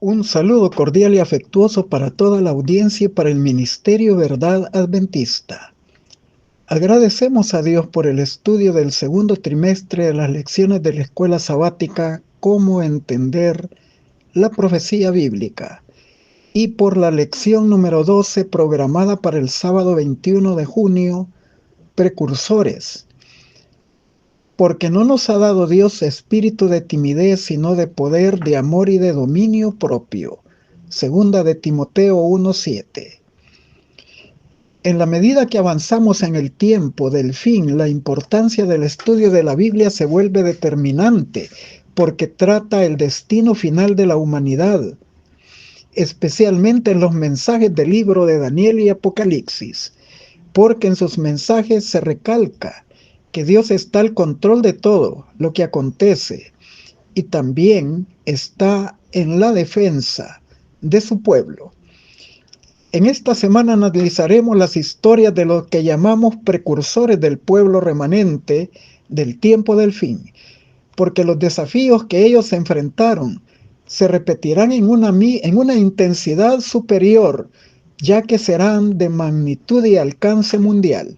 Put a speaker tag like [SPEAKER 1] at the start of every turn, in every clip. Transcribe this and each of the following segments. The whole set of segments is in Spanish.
[SPEAKER 1] Un saludo cordial y afectuoso para toda la audiencia y para el Ministerio Verdad Adventista. Agradecemos a Dios por el estudio del segundo trimestre de las lecciones de la escuela sabática Cómo entender la profecía bíblica y por la lección número 12 programada para el sábado 21 de junio, Precursores. Porque no nos ha dado Dios espíritu de timidez, sino de poder, de amor y de dominio propio. Segunda de Timoteo 1:7. En la medida que avanzamos en el tiempo del fin, la importancia del estudio de la Biblia se vuelve determinante, porque trata el destino final de la humanidad, especialmente en los mensajes del libro de Daniel y Apocalipsis, porque en sus mensajes se recalca que Dios está al control de todo lo que acontece y también está en la defensa de su pueblo. En esta semana analizaremos las historias de los que llamamos precursores del pueblo remanente del tiempo del fin, porque los desafíos que ellos enfrentaron se repetirán en una intensidad superior, ya que serán de magnitud y alcance mundial.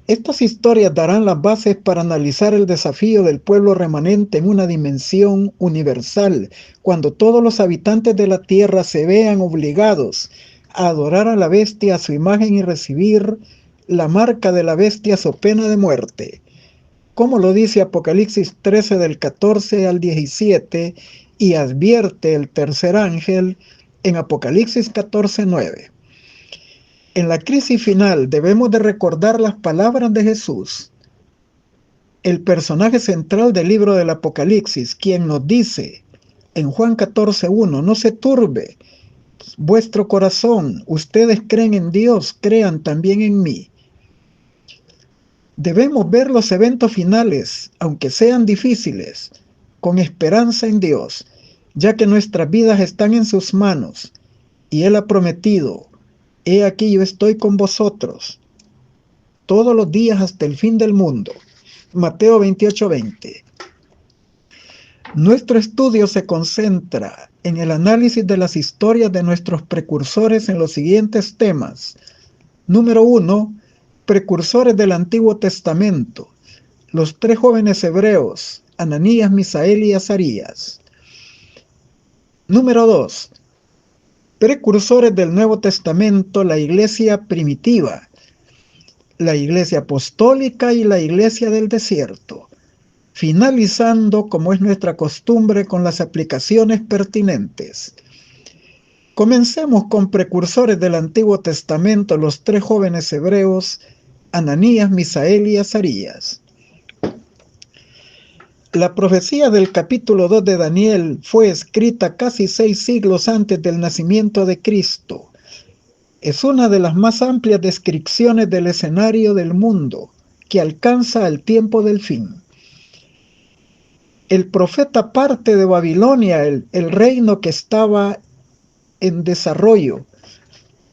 [SPEAKER 1] Estas historias darán las bases para analizar el desafío del pueblo remanente en una dimensión universal, cuando todos los habitantes de la tierra se vean obligados a adorar a la bestia a su imagen y recibir la marca de la bestia so pena de muerte, como lo dice Apocalipsis 13 del 14 al 17 y advierte el tercer ángel en Apocalipsis 14:9. En la crisis final debemos de recordar las palabras de Jesús, el personaje central del libro del Apocalipsis, quien nos dice en Juan 14:1, no se turbe vuestro corazón, ustedes creen en Dios, crean también en mí. Debemos ver los eventos finales, aunque sean difíciles, con esperanza en Dios, ya que nuestras vidas están en sus manos y Él ha prometido: he aquí yo estoy con vosotros todos los días hasta el fin del mundo. Mateo 28:20. Nuestro estudio se concentra en el análisis de las historias de nuestros precursores en los siguientes temas. Número 1. Precursores del Antiguo Testamento. Los tres jóvenes hebreos, Ananías, Misael y Azarías. Número 2. Precursores del Nuevo Testamento, la iglesia primitiva, la iglesia apostólica y la iglesia del desierto, finalizando, como es nuestra costumbre, con las aplicaciones pertinentes. Comencemos con precursores del Antiguo Testamento, los tres jóvenes hebreos, Ananías, Misael y Azarías. La profecía del capítulo 2 de Daniel fue escrita casi 6 siglos antes del nacimiento de Cristo. Es una de las más amplias descripciones del escenario del mundo que alcanza al tiempo del fin. El profeta parte de Babilonia, el reino que estaba en desarrollo,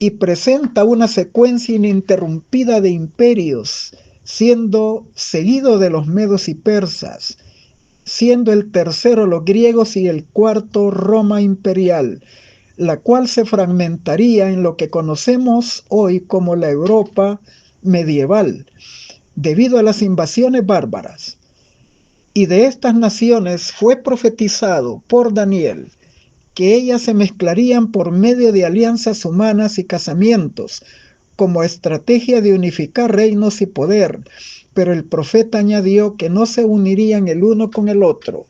[SPEAKER 1] y presenta una secuencia ininterrumpida de imperios, siendo seguido de los medos y persas, siendo el tercero los griegos y el cuarto Roma imperial, la cual se fragmentaría en lo que conocemos hoy como la Europa medieval, debido a las invasiones bárbaras. Y de estas naciones fue profetizado por Daniel que ellas se mezclarían por medio de alianzas humanas y casamientos, como estrategia de unificar reinos y poder, pero el profeta añadió que no se unirían el uno con el otro,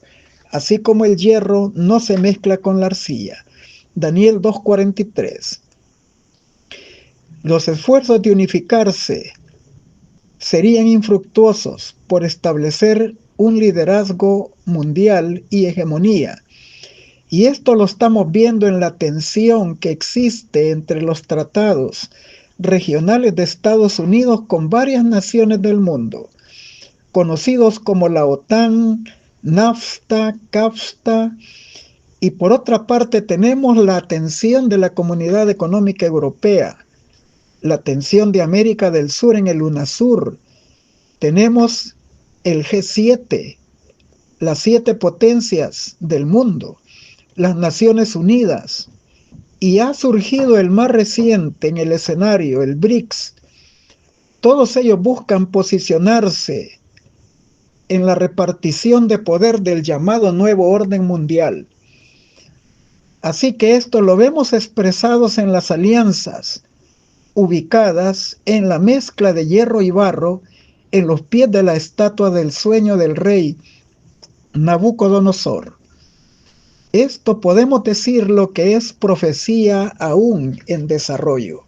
[SPEAKER 1] así como el hierro no se mezcla con la arcilla. Daniel 2:43. Los esfuerzos de unificarse serían infructuosos por establecer un liderazgo mundial y hegemonía. Y esto lo estamos viendo en la tensión que existe entre los tratados regionales de Estados Unidos con varias naciones del mundo, conocidos como la OTAN, NAFTA, CAFTA, y por otra parte tenemos la tensión de la Comunidad Económica Europea, la tensión de América del Sur en el UNASUR, tenemos el G7, las 7 potencias del mundo, las Naciones Unidas, y ha surgido el más reciente en el escenario, el BRICS. Todos ellos buscan posicionarse en la repartición de poder del llamado nuevo orden mundial. Así que esto lo vemos expresados en las alianzas, ubicadas en la mezcla de hierro y barro, en los pies de la estatua del sueño del rey Nabucodonosor. Esto podemos decir lo que es profecía aún en desarrollo.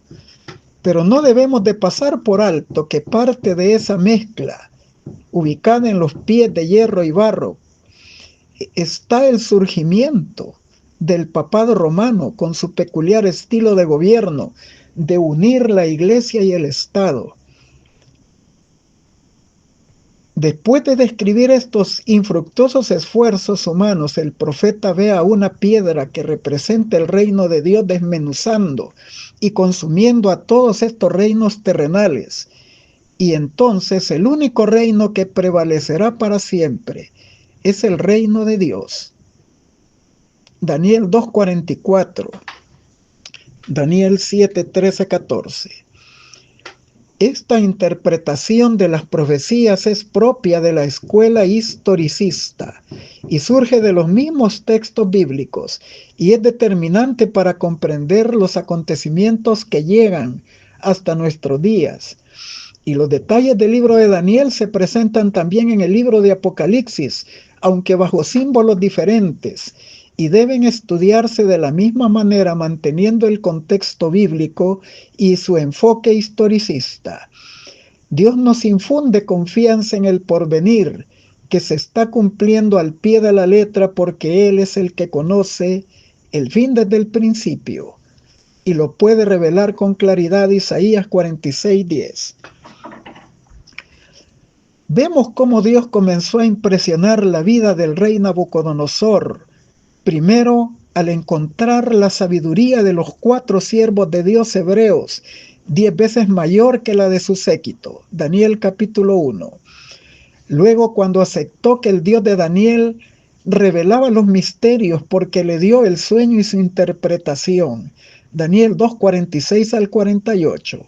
[SPEAKER 1] Pero no debemos de pasar por alto que parte de esa mezcla, ubicada en los pies de hierro y barro, está el surgimiento del papado romano con su peculiar estilo de gobierno, de unir la iglesia y el Estado. Después de describir estos infructuosos esfuerzos humanos, el profeta ve a una piedra que representa el reino de Dios desmenuzando y consumiendo a todos estos reinos terrenales. Y entonces el único reino que prevalecerá para siempre es el reino de Dios. Daniel 2:44, Daniel 7:13-14. Esta interpretación de las profecías es propia de la escuela historicista y surge de los mismos textos bíblicos y es determinante para comprender los acontecimientos que llegan hasta nuestros días. Y los detalles del libro de Daniel se presentan también en el libro de Apocalipsis, aunque bajo símbolos diferentes, y deben estudiarse de la misma manera manteniendo el contexto bíblico y su enfoque historicista. Dios nos infunde confianza en el porvenir, que se está cumpliendo al pie de la letra porque Él es el que conoce el fin desde el principio, y lo puede revelar con claridad Isaías 46:10. Vemos cómo Dios comenzó a impresionar la vida del rey Nabucodonosor, primero al encontrar la sabiduría de los 4 siervos de Dios hebreos, 10 veces mayor que la de su séquito, Daniel capítulo 1. Luego, cuando aceptó que el Dios de Daniel revelaba los misterios porque le dio el sueño y su interpretación, Daniel 2:46-48.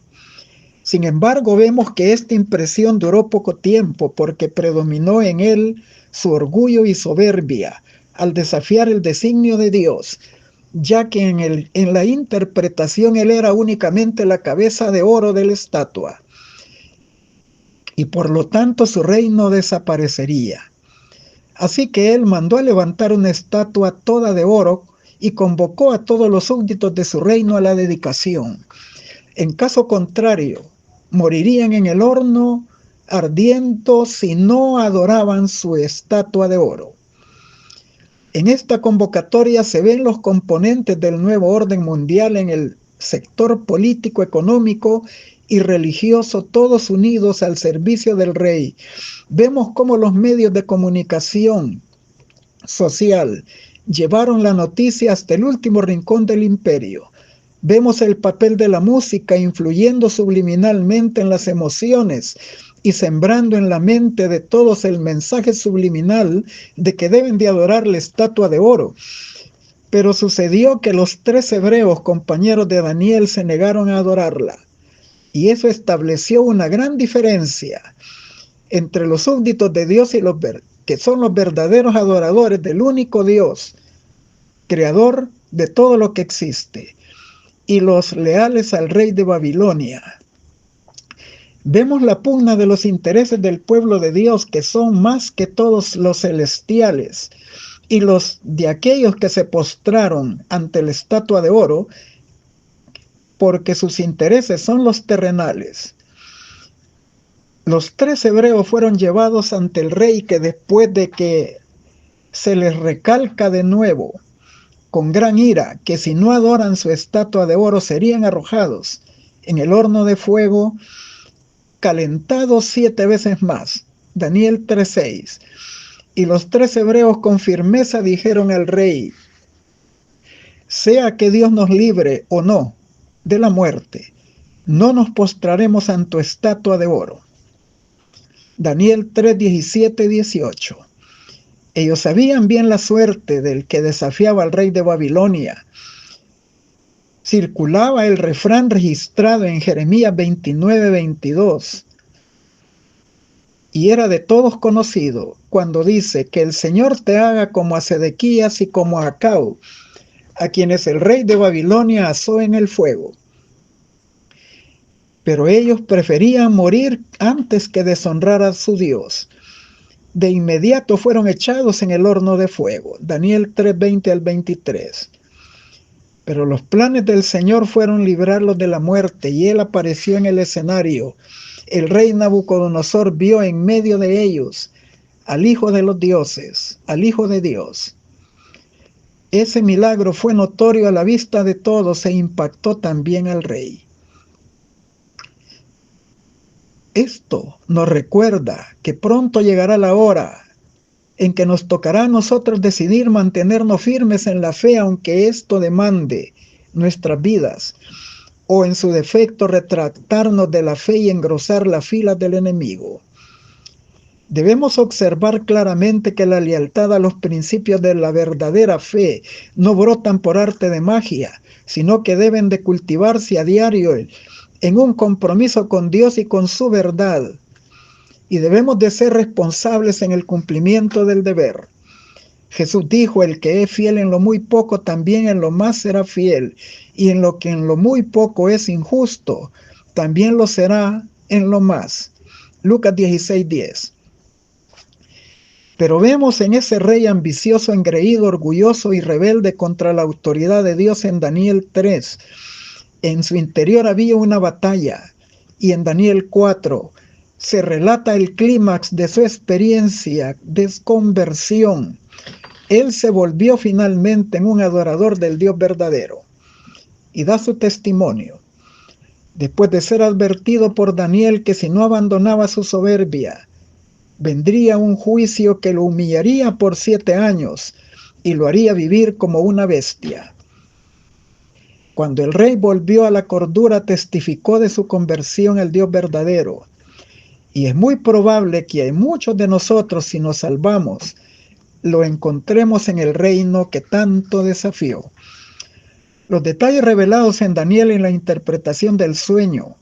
[SPEAKER 1] Sin embargo, vemos que esta impresión duró poco tiempo porque predominó en él su orgullo y soberbia al desafiar el designio de Dios, ya que en la interpretación él era únicamente la cabeza de oro de la estatua, y por lo tanto su reino desaparecería. Así que él mandó a levantar una estatua toda de oro y convocó a todos los súbditos de su reino a la dedicación. En caso contrario, morirían en el horno ardiendo si no adoraban su estatua de oro. En esta convocatoria se ven los componentes del nuevo orden mundial en el sector político, económico y religioso, todos unidos al servicio del rey. Vemos cómo los medios de comunicación social llevaron la noticia hasta el último rincón del imperio. Vemos el papel de la música influyendo subliminalmente en las emociones y sembrando en la mente de todos el mensaje subliminal de que deben de adorar la estatua de oro. Pero sucedió que los 3 hebreos compañeros de Daniel se negaron a adorarla, y eso estableció una gran diferencia entre los súbditos de Dios y los que son los verdaderos adoradores del único Dios, creador de todo lo que existe, y los leales al rey de Babilonia. Vemos la pugna de los intereses del pueblo de Dios, que son más que todos los celestiales, y los de aquellos que se postraron ante la estatua de oro, porque sus intereses son los terrenales. Los 3 hebreos fueron llevados ante el rey, que después de que se les recalca de nuevo, con gran ira, que si no adoran su estatua de oro serían arrojados en el horno de fuego, calentados 7 veces más. Daniel 3:6. Y los 3 hebreos con firmeza dijeron al rey: sea que Dios nos libre o no de la muerte, no nos postraremos ante tu estatua de oro. Daniel 3:17-18. Ellos sabían bien la suerte del que desafiaba al rey de Babilonia. Circulaba el refrán registrado en Jeremías 29:22 y era de todos conocido cuando dice que el Señor te haga como a Sedequías y como a Acao, a quienes el rey de Babilonia asó en el fuego. Pero ellos preferían morir antes que deshonrar a su Dios. De inmediato fueron echados en el horno de fuego. Daniel 3:20-23. Pero los planes del Señor fueron librarlos de la muerte, y Él apareció en el escenario. El rey Nabucodonosor vio en medio de ellos al Hijo de los dioses, al Hijo de Dios. Ese milagro fue notorio a la vista de todos e impactó también al rey. Esto nos recuerda que pronto llegará la hora en que nos tocará a nosotros decidir mantenernos firmes en la fe, aunque esto demande nuestras vidas, o en su defecto retractarnos de la fe y engrosar las filas del enemigo. Debemos observar claramente que la lealtad a los principios de la verdadera fe no brotan por arte de magia, sino que deben de cultivarse a diario en un compromiso con Dios y con su verdad. Y debemos de ser responsables en el cumplimiento del deber. Jesús dijo: el que es fiel en lo muy poco, también en lo más será fiel, y en lo que en lo muy poco es injusto, también lo será en lo más. Lucas 16:10. Pero vemos en ese rey ambicioso, engreído, orgulloso y rebelde contra la autoridad de Dios en Daniel 3. En su interior había una batalla, y en Daniel 4 se relata el clímax de su experiencia de conversión. Él se volvió finalmente en un adorador del Dios verdadero y da su testimonio. Después de ser advertido por Daniel que si no abandonaba su soberbia, vendría un juicio que lo humillaría por 7 años y lo haría vivir como una bestia. Cuando el rey volvió a la cordura, testificó de su conversión al Dios verdadero. Y es muy probable que hay muchos de nosotros, si nos salvamos, lo encontremos en el reino que tanto desafió. Los detalles revelados en Daniel en la interpretación del sueño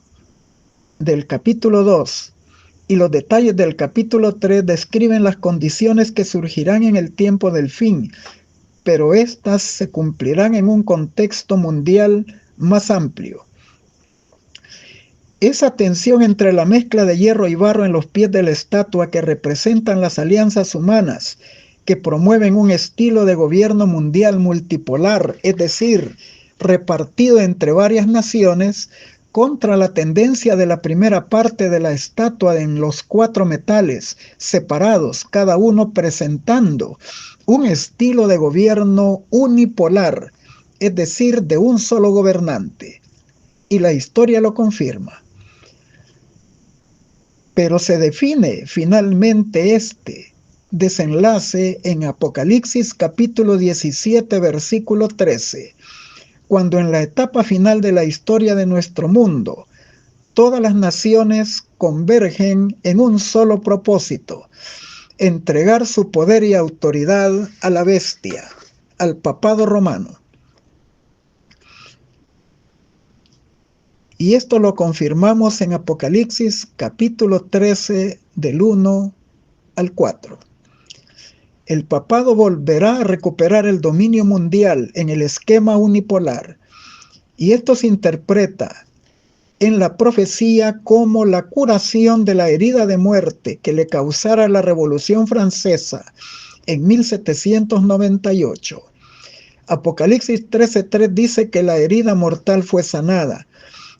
[SPEAKER 1] del capítulo 2 y los detalles del capítulo 3 describen las condiciones que surgirán en el tiempo del fin, pero éstas se cumplirán en un contexto mundial más amplio. Esa tensión entre la mezcla de hierro y barro en los pies de la estatua, que representan las alianzas humanas que promueven un estilo de gobierno mundial multipolar, es decir, repartido entre varias naciones, contra la tendencia de la primera parte de la estatua en los 4 metales separados, cada uno presentando un estilo de gobierno unipolar, es decir, de un solo gobernante. Y la historia lo confirma. Pero se define finalmente este desenlace en Apocalipsis capítulo 17, versículo 13, cuando en la etapa final de la historia de nuestro mundo, todas las naciones convergen en un solo propósito: entregar su poder y autoridad a la bestia, al papado romano. Y esto lo confirmamos en Apocalipsis capítulo 13 del 1 al 4. El papado volverá a recuperar el dominio mundial en el esquema unipolar, y esto se interpreta en la profecía como la curación de la herida de muerte que le causara la Revolución Francesa en 1798. Apocalipsis 13:3 dice que la herida mortal fue sanada,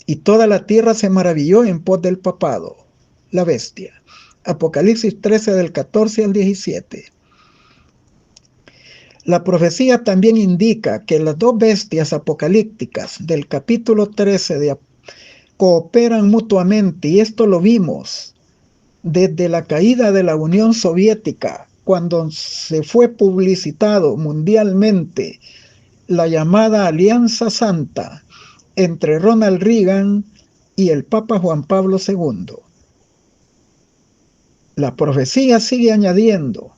[SPEAKER 1] y toda la tierra se maravilló en pos del papado, la bestia. Apocalipsis 13 del 14 al 17. La profecía también indica que las 2 bestias apocalípticas del capítulo 13 cooperan mutuamente, y esto lo vimos desde la caída de la Unión Soviética, cuando se fue publicitado mundialmente la llamada Alianza Santa entre Ronald Reagan y el Papa Juan Pablo II. La profecía sigue añadiendo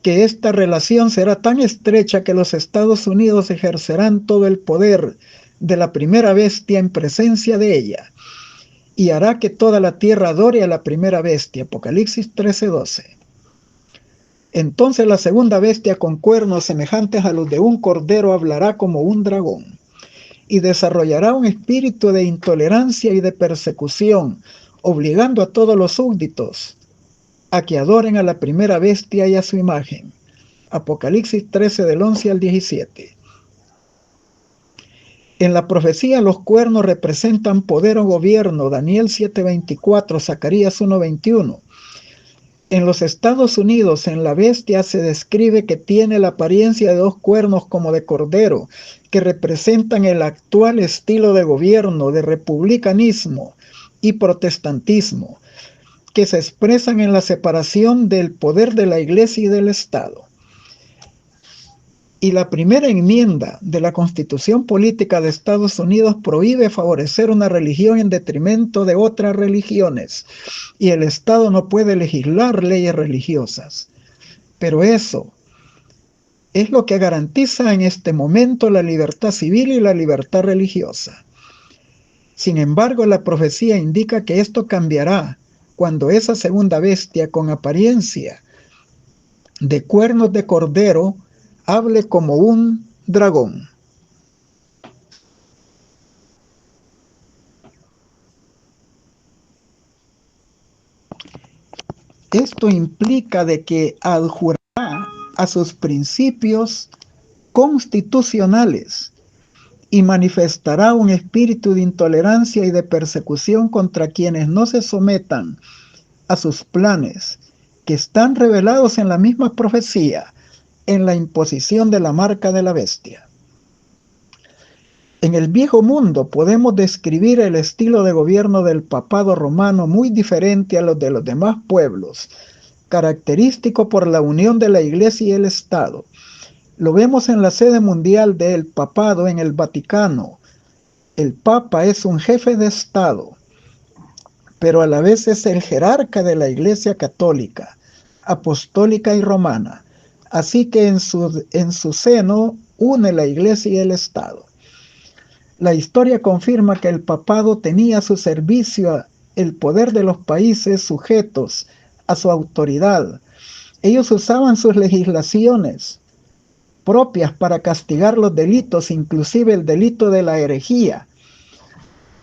[SPEAKER 1] que esta relación será tan estrecha que los Estados Unidos ejercerán todo el poder de la primera bestia en presencia de ella, y hará que toda la tierra adore a la primera bestia. Apocalipsis 13:12. Entonces la segunda bestia con cuernos semejantes a los de un cordero hablará como un dragón, y desarrollará un espíritu de intolerancia y de persecución, obligando a todos los súbditos a que adoren a la primera bestia y a su imagen. Apocalipsis 13 del 11 al 17. En la profecía los cuernos representan poder o gobierno. Daniel 7:24, Zacarías 1:21. En los Estados Unidos, en la bestia se describe que tiene la apariencia de dos cuernos como de cordero, que representan el actual estilo de gobierno de republicanismo y protestantismo, que se expresan en la separación del poder de la Iglesia y del Estado. Y la primera enmienda de la Constitución Política de Estados Unidos prohíbe favorecer una religión en detrimento de otras religiones, y el Estado no puede legislar leyes religiosas. Pero eso es lo que garantiza en este momento la libertad civil y la libertad religiosa. Sin embargo, la profecía indica que esto cambiará cuando esa segunda bestia con apariencia de cuernos de cordero hable como un dragón. Esto implica de que adjurará a sus principios constitucionales y manifestará un espíritu de intolerancia y de persecución contra quienes no se sometan a sus planes, que están revelados en la misma profecía, en la imposición de la marca de la bestia. En el viejo mundo podemos describir el estilo de gobierno del papado romano muy diferente a los de los demás pueblos, característico por la unión de la Iglesia y el Estado. Lo vemos en la sede mundial del papado en el Vaticano. El Papa es un jefe de Estado, pero a la vez es el jerarca de la Iglesia católica, apostólica y romana. Así que en su seno une la Iglesia y el Estado. La historia confirma que el papado tenía a su servicio el poder de los países sujetos a su autoridad. Ellos usaban sus legislaciones propias para castigar los delitos, inclusive el delito de la herejía.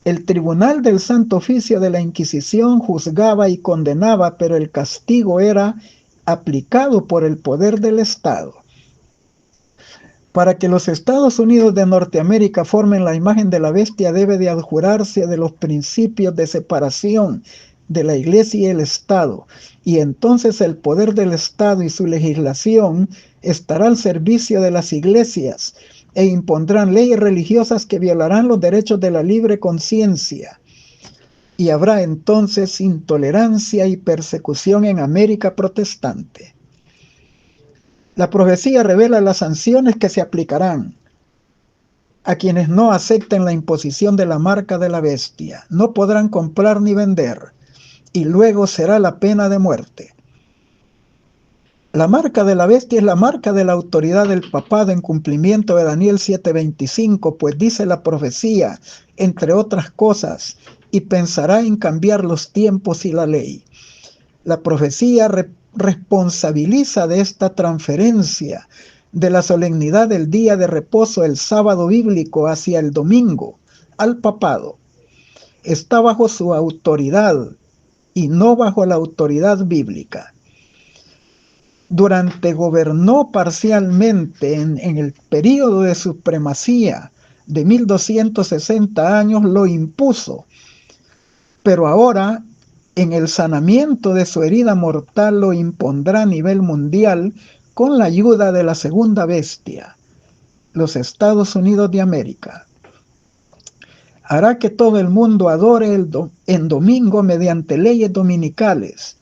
[SPEAKER 1] El tribunal del Santo Oficio de la Inquisición juzgaba y condenaba, pero el castigo era aplicado por el poder del Estado. Para que los Estados Unidos de Norteamérica formen la imagen de la bestia, debe de adjurarse de los principios de separación de la Iglesia y el Estado, y entonces el poder del Estado y su legislación estará al servicio de las iglesias e impondrán leyes religiosas que violarán los derechos de la libre conciencia. Y habrá entonces intolerancia y persecución en América protestante. La profecía revela las sanciones que se aplicarán a quienes no acepten la imposición de la marca de la bestia. No podrán comprar ni vender, y luego será la pena de muerte. La marca de la bestia es la marca de la autoridad del papado en cumplimiento de Daniel 7:25, pues dice la profecía, entre otras cosas, y pensará en cambiar los tiempos y la ley. La profecía responsabiliza de esta transferencia de la solemnidad del día de reposo, el sábado bíblico, hacia el domingo, al papado. Está bajo su autoridad y no bajo la autoridad bíblica. Durante gobernó parcialmente en el período de supremacía de 1260 años, lo impuso, pero ahora en el sanamiento de su herida mortal lo impondrá a nivel mundial con la ayuda de la segunda bestia, los Estados Unidos de América. Hará que todo el mundo adore en domingo mediante leyes dominicales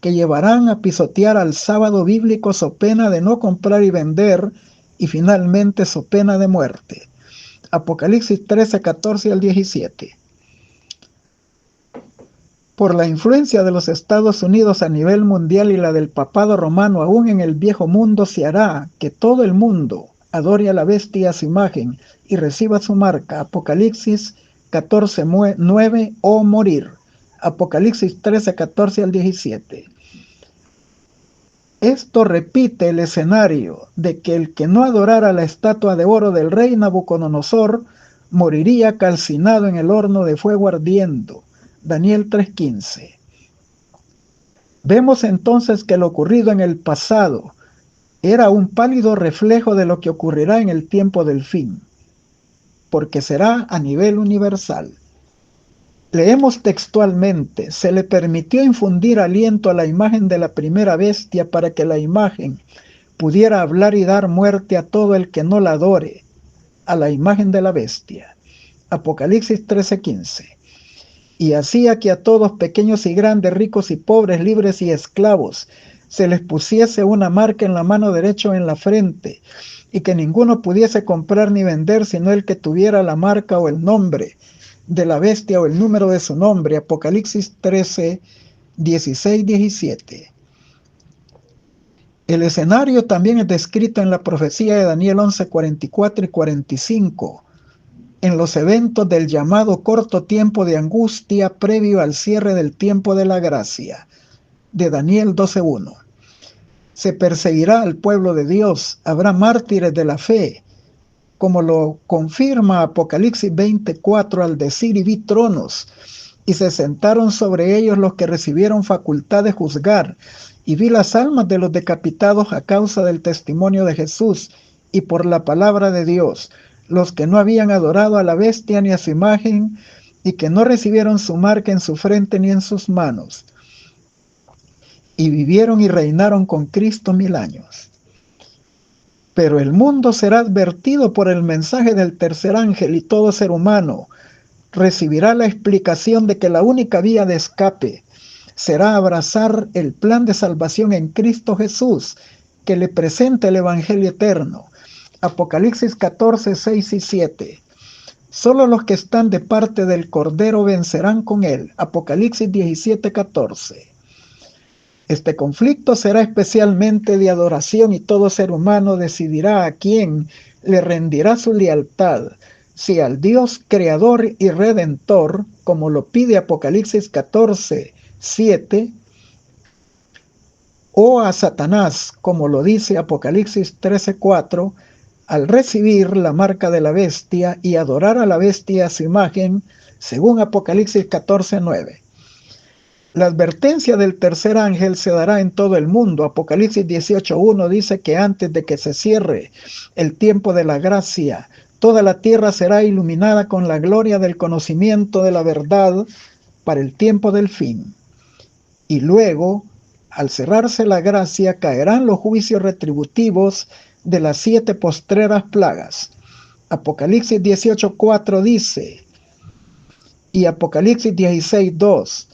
[SPEAKER 1] que llevarán a pisotear al sábado bíblico so pena de no comprar y vender, y finalmente so pena de muerte. Apocalipsis 13, 14 al 17. Por la influencia de los Estados Unidos a nivel mundial y la del papado romano aún en el viejo mundo, se hará que todo el mundo adore a la bestia a su imagen y reciba su marca. Apocalipsis 14:9 o morir. Apocalipsis 13:14 al 17. Esto repite el escenario de que el que no adorara la estatua de oro del rey Nabucodonosor moriría calcinado en el horno de fuego ardiendo. Daniel 3:15. Vemos entonces que lo ocurrido en el pasado era un pálido reflejo de lo que ocurrirá en el tiempo del fin, porque será a nivel universal. Leemos textualmente: se le permitió infundir aliento a la imagen de la primera bestia para que la imagen pudiera hablar y dar muerte a todo el que no la adore, a la imagen de la bestia. Apocalipsis 13:15. Y hacía que a todos, pequeños y grandes, ricos y pobres, libres y esclavos, se les pusiese una marca en la mano derecha o en la frente, y que ninguno pudiese comprar ni vender sino el que tuviera la marca o el nombre de la bestia o el número de su nombre. Apocalipsis 13:16-17. El escenario también es descrito en la profecía de Daniel 11:44 y 45, en los eventos del llamado corto tiempo de angustia previo al cierre del tiempo de la gracia, de Daniel 12:1. Se perseguirá al pueblo de Dios, habrá mártires de la fe, como lo confirma Apocalipsis 20:4 al decir: y vi tronos, y se sentaron sobre ellos los que recibieron facultad de juzgar, y vi las almas de los decapitados a causa del testimonio de Jesús y por la palabra de Dios, los que no habían adorado a la bestia ni a su imagen, y que no recibieron su marca en su frente ni en sus manos. Y vivieron y reinaron con Cristo 1000 años. Pero el mundo será advertido por el mensaje del tercer ángel, y todo ser humano recibirá la explicación de que la única vía de escape será abrazar el plan de salvación en Cristo Jesús, que le presenta el Evangelio eterno. Apocalipsis 14:6 y 7. Solo los que están de parte del Cordero vencerán con él. Apocalipsis 17:14. Este conflicto será especialmente de adoración, y todo ser humano decidirá a quién le rendirá su lealtad, si al Dios creador y redentor, como lo pide Apocalipsis 14:7, o a Satanás, como lo dice Apocalipsis 13:4, al recibir la marca de la bestia y adorar a la bestia a su imagen, según Apocalipsis 14:9. La advertencia del tercer ángel se dará en todo el mundo. Apocalipsis 18:1 dice que antes de que se cierre el tiempo de la gracia, toda la tierra será iluminada con la gloria del conocimiento de la verdad para el tiempo del fin. Y luego, al cerrarse la gracia, caerán los juicios retributivos de las 7 postreras plagas. Apocalipsis 18:4 dice, y Apocalipsis 16:2,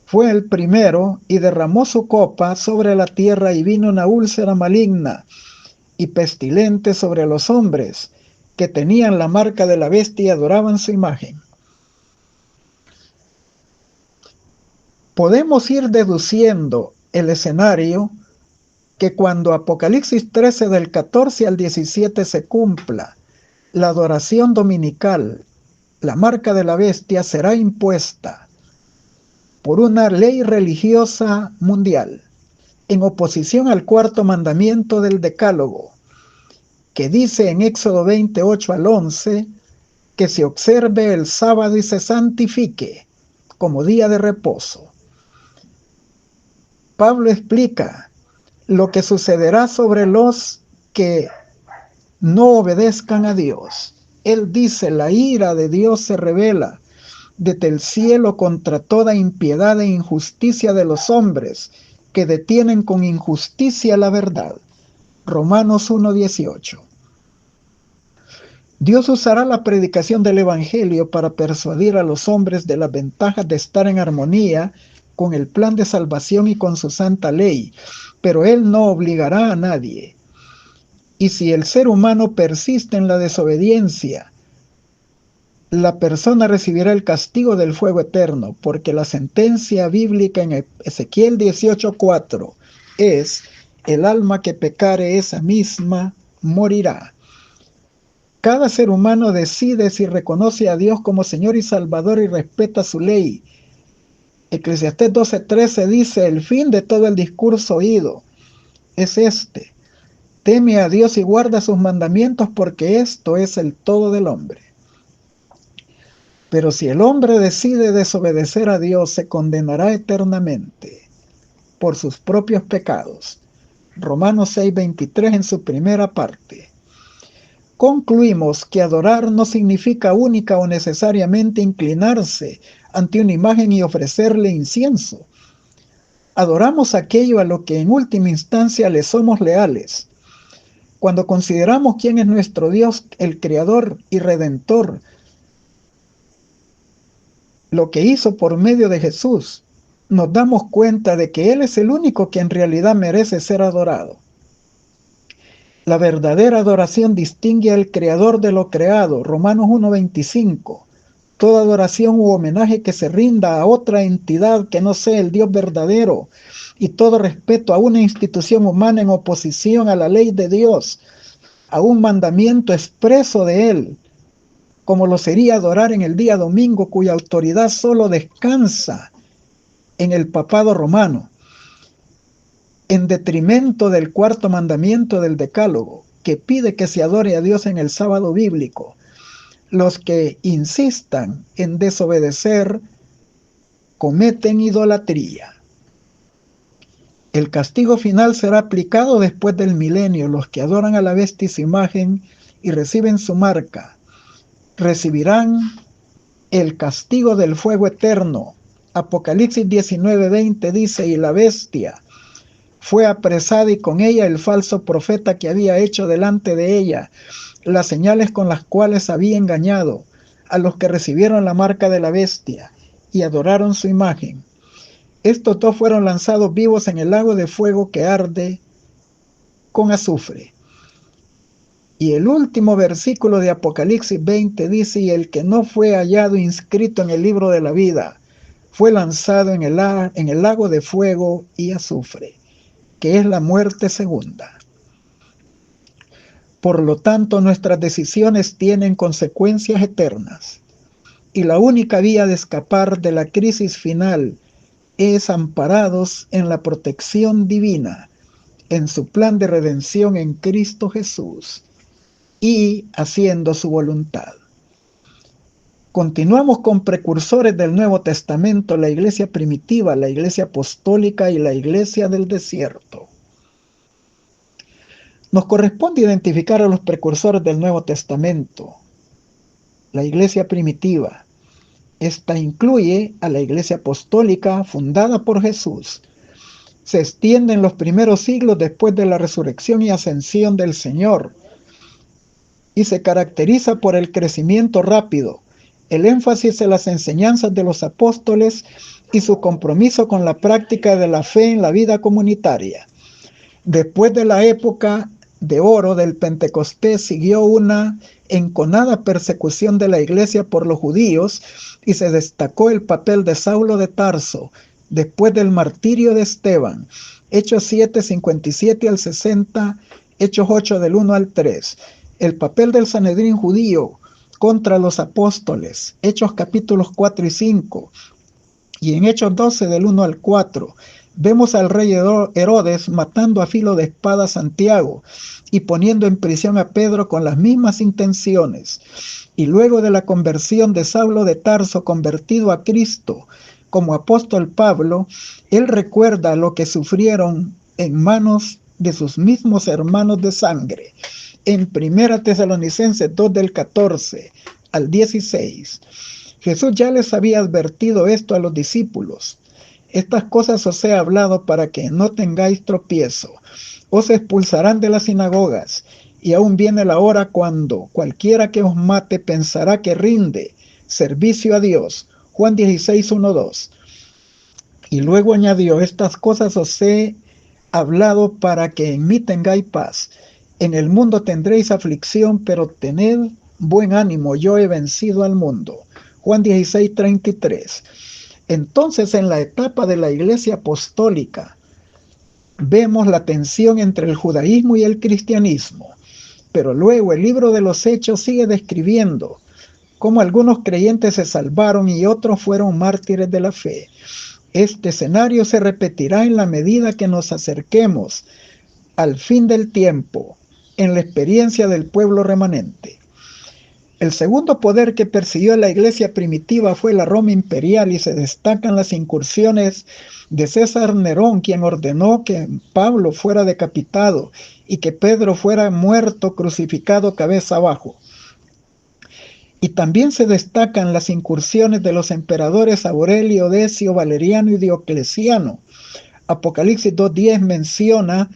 [SPEAKER 1] fue el primero y derramó su copa sobre la tierra, y vino una úlcera maligna y pestilente sobre los hombres que tenían la marca de la bestia y adoraban su imagen. Podemos ir deduciendo el escenario que cuando Apocalipsis 13 del 14 al 17 se cumpla la adoración dominical, la marca de la bestia será impuesta por una ley religiosa mundial, en oposición al cuarto mandamiento del Decálogo, que dice en Éxodo 28 al 11 que se observe el sábado y se santifique como día de reposo. Pablo explica lo que sucederá sobre los que no obedezcan a Dios. Él dice: la ira de Dios se revela desde el cielo contra toda impiedad e injusticia de los hombres que detienen con injusticia la verdad. Romanos 1:18. Dios usará la predicación del Evangelio para persuadir a los hombres de las ventajas de estar en armonía con el plan de salvación y con su santa ley, pero Él no obligará a nadie. Y si el ser humano persiste en la desobediencia, la persona recibirá el castigo del fuego eterno, porque la sentencia bíblica en Ezequiel 18:4 es: el alma que pecare, esa misma morirá. Cada ser humano decide si reconoce a Dios como Señor y Salvador y respeta su ley. Eclesiastés 12:13 dice: el fin de todo el discurso oído es este: teme a Dios y guarda sus mandamientos, porque esto es el todo del hombre. Pero si el hombre decide desobedecer a Dios, se condenará eternamente por sus propios pecados. Romanos 6:23 en su primera parte. Concluimos que adorar no significa única o necesariamente inclinarse ante una imagen y ofrecerle incienso. Adoramos aquello a lo que en última instancia le somos leales. Cuando consideramos quién es nuestro Dios, el Creador y Redentor, lo que hizo por medio de Jesús, nos damos cuenta de que Él es el único que en realidad merece ser adorado. La verdadera adoración distingue al Creador de lo creado, Romanos 1:25. Toda adoración u homenaje que se rinda a otra entidad que no sea el Dios verdadero, y todo respeto a una institución humana en oposición a la ley de Dios, a un mandamiento expreso de Él, como lo sería adorar en el día domingo, cuya autoridad solo descansa en el papado romano, en detrimento del cuarto mandamiento del Decálogo, que pide que se adore a Dios en el sábado bíblico. Los que insistan en desobedecer cometen idolatría. El castigo final será aplicado después del milenio. Los que adoran a la bestia y su imagen y reciben su marca recibirán el castigo del fuego eterno. Apocalipsis 19:20 dice: y la bestia fue apresada y con ella el falso profeta que había hecho delante de ella las señales con las cuales había engañado a los que recibieron la marca de la bestia y adoraron su imagen. Estos dos fueron lanzados vivos en el lago de fuego que arde con azufre. Y el último versículo de Apocalipsis 20 dice: y el que no fue hallado inscrito en el libro de la vida fue lanzado en el lago de fuego y azufre, que es la muerte segunda. Por lo tanto, nuestras decisiones tienen consecuencias eternas, y la única vía de escapar de la crisis final es amparados en la protección divina, en su plan de redención en Cristo Jesús, y haciendo su voluntad. Continuamos con precursores del Nuevo Testamento: la iglesia primitiva, la iglesia apostólica y la iglesia del desierto. Nos corresponde identificar a los precursores del Nuevo Testamento. La iglesia primitiva. Esta incluye a la iglesia apostólica fundada por Jesús. Se extiende en los primeros siglos después de la resurrección y ascensión del Señor, y se caracteriza por el crecimiento rápido, el énfasis en las enseñanzas de los apóstoles y su compromiso con la práctica de la fe en la vida comunitaria. Después de la época de oro del Pentecostés siguió una enconada persecución de la iglesia por los judíos, y se destacó el papel de Saulo de Tarso después del martirio de Esteban. Hechos 7:57 al 60, Hechos 8 del 1 al 3. El papel del Sanedrín judío contra los apóstoles, Hechos capítulos 4 y 5, y en Hechos 12 del 1 al 4, vemos al rey Herodes matando a filo de espada a Santiago y poniendo en prisión a Pedro con las mismas intenciones. Y luego de la conversión de Saulo de Tarso, convertido a Cristo como apóstol Pablo, él recuerda lo que sufrieron en manos de sus mismos hermanos de sangre. En 1 Tesalonicenses 2 del 14 al 16, Jesús ya les había advertido esto a los discípulos: estas cosas os he hablado para que no tengáis tropiezo. Os expulsarán de las sinagogas, y aún viene la hora cuando cualquiera que os mate pensará que rinde servicio a Dios. Juan 16:1-2. Y luego añadió: estas cosas os he hablado para que en mí tengáis paz. En el mundo tendréis aflicción, pero tened buen ánimo, yo he vencido al mundo. Juan 16:33. Entonces, en la etapa de la Iglesia Apostólica, vemos la tensión entre el judaísmo y el cristianismo. Pero luego el libro de los Hechos sigue describiendo cómo algunos creyentes se salvaron y otros fueron mártires de la fe. Este escenario se repetirá en la medida que nos acerquemos al fin del tiempo, en la experiencia del pueblo remanente. El segundo poder que persiguió la iglesia primitiva fue la Roma imperial, y se destacan las incursiones de César Nerón, quien ordenó que Pablo fuera decapitado y que Pedro fuera muerto, crucificado cabeza abajo. Y también se destacan las incursiones de los emperadores Aurelio, Decio, Valeriano y Diocleciano. Apocalipsis 2:10 menciona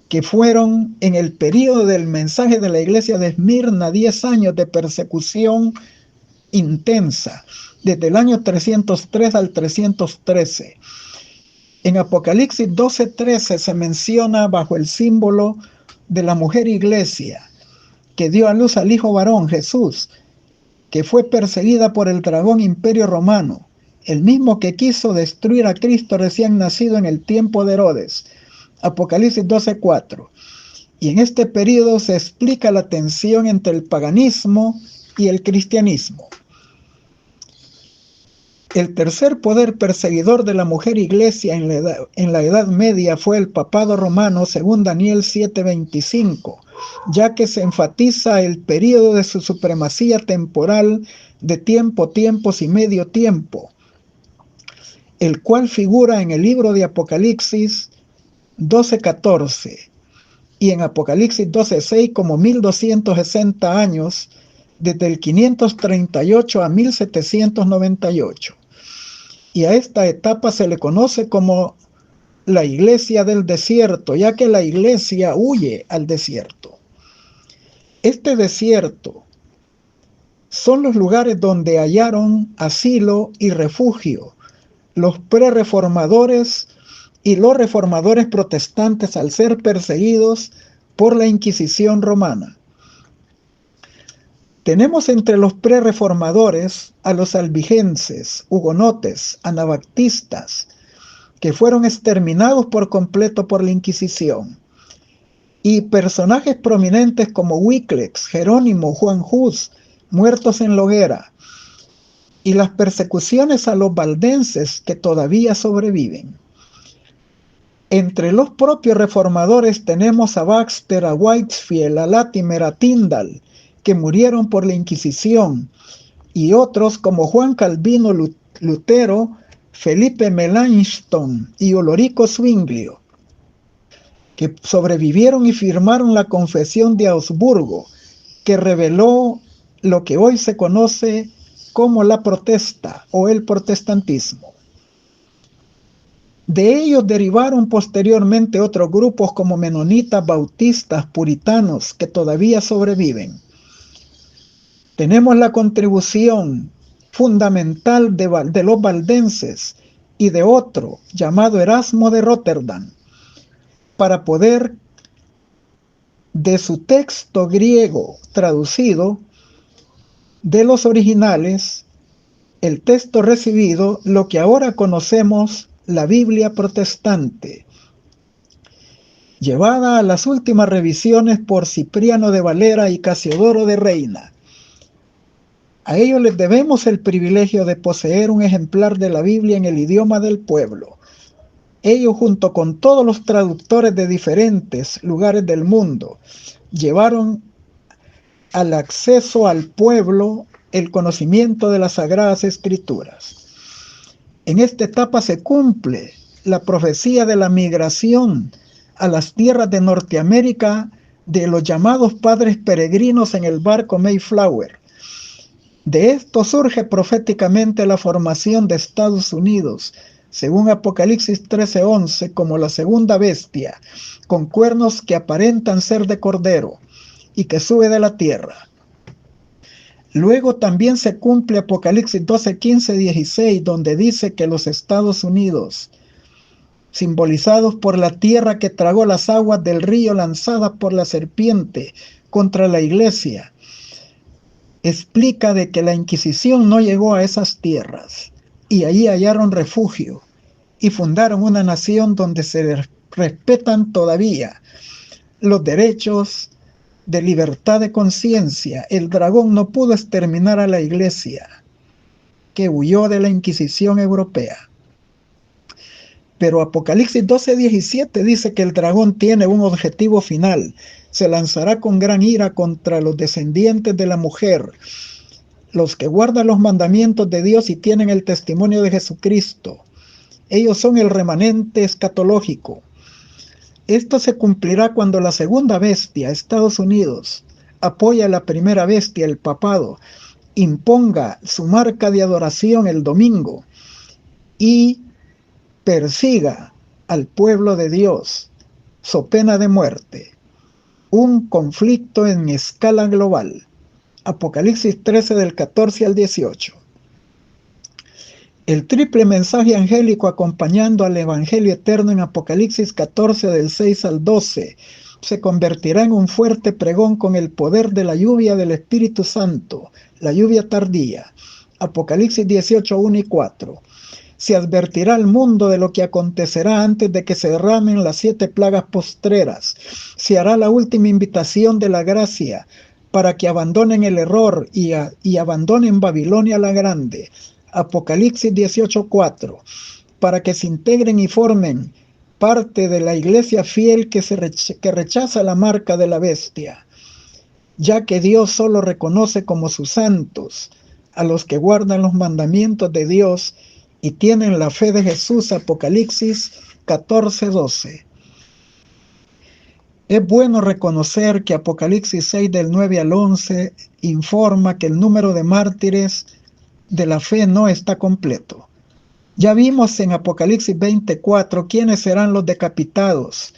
[SPEAKER 1] que fueron en el período del mensaje de la iglesia de Esmirna 10 años de persecución intensa, desde el año 303 al 313. En Apocalipsis 12:13 se menciona bajo el símbolo de la mujer iglesia, que dio a luz al hijo varón, Jesús, que fue perseguida por el dragón imperio romano, el mismo que quiso destruir a Cristo recién nacido en el tiempo de Herodes. Apocalipsis 12:4. Y en este periodo se explica la tensión entre el paganismo y el cristianismo. El tercer poder perseguidor de la mujer iglesia en la Edad Media fue el papado romano, según Daniel 7:25, ya que se enfatiza el periodo de su supremacía temporal de tiempo, tiempos y medio tiempo, el cual figura en el libro de Apocalipsis 12:14 y en Apocalipsis 12:6 como 1260 años, desde el 538 a 1798. Y a esta etapa se le conoce como la iglesia del desierto, ya que la iglesia huye al desierto. Este desierto son los lugares donde hallaron asilo y refugio los prerreformadores y los reformadores protestantes al ser perseguidos por la Inquisición romana. Tenemos entre los prerreformadores a los albigenses, hugonotes, anabaptistas, que fueron exterminados por completo por la Inquisición, y personajes prominentes como Wycliffe, Jerónimo, Juan Hus, muertos en la hoguera, y las persecuciones a los valdenses que todavía sobreviven. Entre los propios reformadores tenemos a Baxter, a Whitefield, a Latimer, a Tyndall, que murieron por la Inquisición, y otros como Juan Calvino Lutero, Felipe Melanchthon y Olorico Zwinglio, que sobrevivieron y firmaron la Confesión de Augsburgo, que reveló lo que hoy se conoce como la protesta o el protestantismo. De ellos derivaron posteriormente otros grupos como menonitas, bautistas, puritanos, que todavía sobreviven. Tenemos la contribución fundamental de los valdenses y de otro llamado Erasmo de Rotterdam, para poder, de su texto griego traducido, de los originales, el texto recibido, lo que ahora conocemos la Biblia protestante, llevada a las últimas revisiones por Cipriano de Valera y Casiodoro de Reina. A ellos les debemos el privilegio de poseer un ejemplar de la Biblia en el idioma del pueblo. Ellos, junto con todos los traductores de diferentes lugares del mundo, llevaron al acceso al pueblo el conocimiento de las Sagradas Escrituras. En esta etapa se cumple la profecía de la migración a las tierras de Norteamérica de los llamados padres peregrinos en el barco Mayflower. De esto surge proféticamente la formación de Estados Unidos, según Apocalipsis 13:11, como la segunda bestia, con cuernos que aparentan ser de cordero, y que sube de la tierra. Luego también se cumple Apocalipsis 12:15-16, donde dice que los Estados Unidos, simbolizados por la tierra que tragó las aguas del río lanzadas por la serpiente contra la iglesia, explica de que la Inquisición no llegó a esas tierras y allí hallaron refugio y fundaron una nación donde se respetan todavía los derechos de libertad de conciencia. El dragón no pudo exterminar a la iglesia, que huyó de la Inquisición europea. Pero Apocalipsis 12:17 dice que el dragón tiene un objetivo final. Se lanzará con gran ira contra los descendientes de la mujer, los que guardan los mandamientos de Dios y tienen el testimonio de Jesucristo. Ellos son el remanente escatológico. Esto se cumplirá cuando la segunda bestia, Estados Unidos, apoya a la primera bestia, el papado, imponga su marca de adoración el domingo y persiga al pueblo de Dios, so pena de muerte. Un conflicto en escala global. Apocalipsis 13 del 14 al 18. El triple mensaje angélico acompañando al Evangelio eterno en Apocalipsis 14 del 6 al 12 se convertirá en un fuerte pregón con el poder de la lluvia del Espíritu Santo, la lluvia tardía. Apocalipsis 18, 1 y 4. Se advertirá al mundo de lo que acontecerá antes de que se derramen las 7 plagas postreras. Se hará la última invitación de la gracia para que abandonen el error y abandonen Babilonia la Grande. Apocalipsis 18:4, para que se integren y formen parte de la iglesia fiel que rechaza la marca de la bestia, ya que Dios solo reconoce como sus santos a los que guardan los mandamientos de Dios y tienen la fe de Jesús. Apocalipsis 14:12. Es bueno reconocer que Apocalipsis 6 del 9 al 11 informa que el número de mártires de la fe no está completo. Ya vimos en Apocalipsis 24 quiénes serán los decapitados,